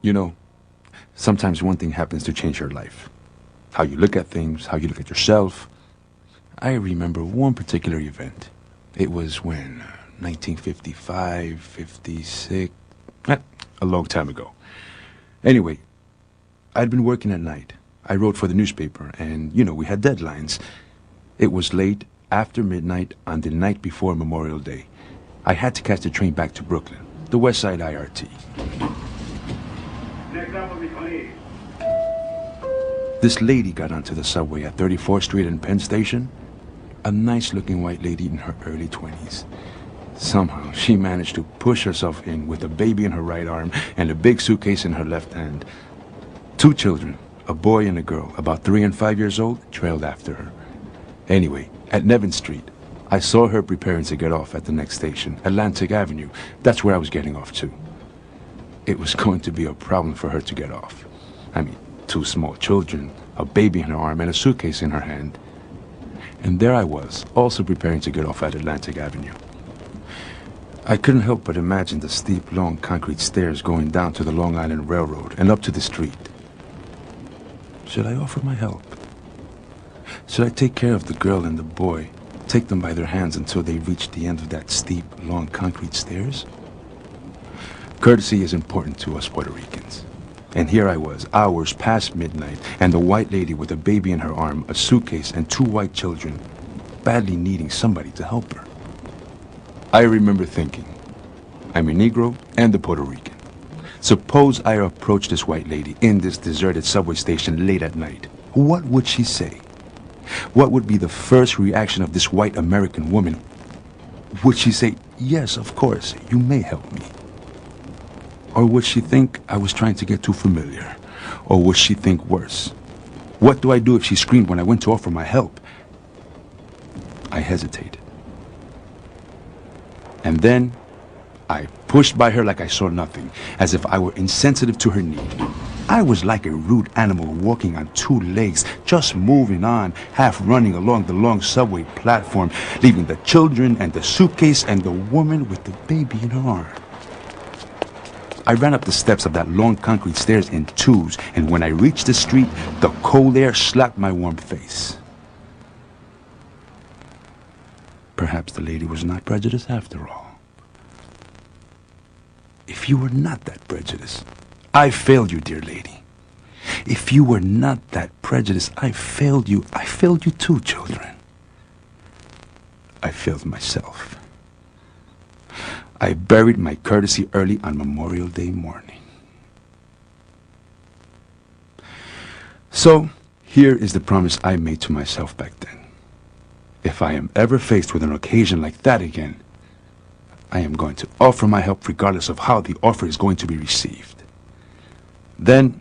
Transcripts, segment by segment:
You know, sometimes one thing happens to change your life. How you look at things, how you look at yourself. I remember one particular event. It was when, 1955, 56, a long time ago. Anyway, I'd been working at night. I wrote for the newspaper, and, we had deadlines. It was late, after midnight, on the night before Memorial Day. I had to catch the train back to Brooklyn, the West Side IRT. This lady got onto the subway at 34th Street and Penn Station. A nice-looking white lady in her early 20s. Somehow, she managed to push herself in with a baby in her right arm and a big suitcase in her left hand. 2 children, a boy and a girl, about 3 and 5 years old, trailed after her. Anyway, at Nevin Street, I saw her preparing to get off at the next station, Atlantic Avenue. That's where I was getting off to. It was going to be a problem for her to get off. 2 small children, a baby in her arm, and a suitcase in her hand. And there I was, also preparing to get off at Atlantic Avenue. I couldn't help but imagine the steep, long concrete stairs going down to the Long Island Railroad and up to the street. Should I offer my help? Should I take care of the girl and the boy, take them by their hands until they reach the end of that steep, long concrete stairs? Courtesy is important to us Puerto Ricans. And here I was, hours past midnight, and the white lady with a baby in her arm, a suitcase, and 2 white children, badly needing somebody to help her. I remember thinking, I'm a Negro and a Puerto Rican. Suppose I approach this white lady in this deserted subway station late at night. What would she say? What would be the first reaction of this white American woman? Would she say, yes, of course, you may help me? Or would she think I was trying to get too familiar? Or would she think worse? What do I do if she screamed when I went to offer my help? I hesitated. And then I pushed by her like I saw nothing, as if I were insensitive to her need. I was like a rude animal walking on 2 legs, just moving on, half running along the long subway platform, leaving the children and the suitcase and the woman with the baby in her arm. I ran up the steps of that long concrete stairs in 2s, and when I reached the street, the cold air slapped my warm face. Perhaps the lady was not prejudiced after all. If you were not that prejudiced, I failed you, dear lady. If you were not that prejudiced, I failed you. I failed you too, children. I failed myself. I buried my courtesy early on Memorial Day morning. So, here is the promise I made to myself back then. If I am ever faced with an occasion like that again, I am going to offer my help regardless of how the offer is going to be received. Then,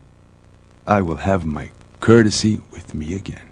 I will have my courtesy with me again.